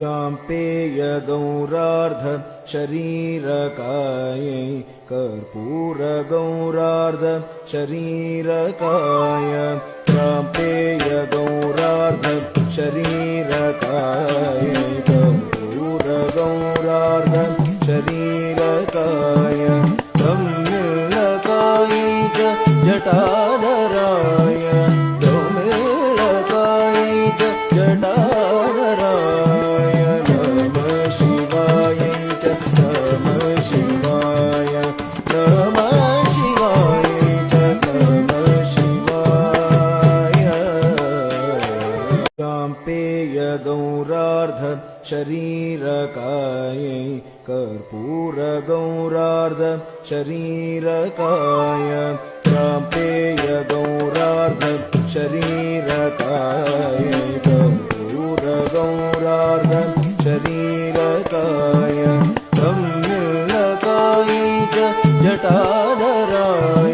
पेय गौरार्ध शरीरकायै कर्पूर गौरार्ध शरीरकाय पेय गौरार्ध शरीरकायै कर्पूर गौरार्ध शरीरकाय ब्रह्मिल्लकाय च जटाधराय ब्रह्मिल्लकाय च जटाधराय नमः शिवाय च नमः शिवाय नमः शिवाय च नमः शिवाय पेय गौरार्ध शरीरकायै कर्पूर गौरार्ध शरीरकाय पेय गौरार्ध शरीरकायै कर्पूर गौरार्ध शरीरकाय ब्रह्मिल्लकाय च जटाधराय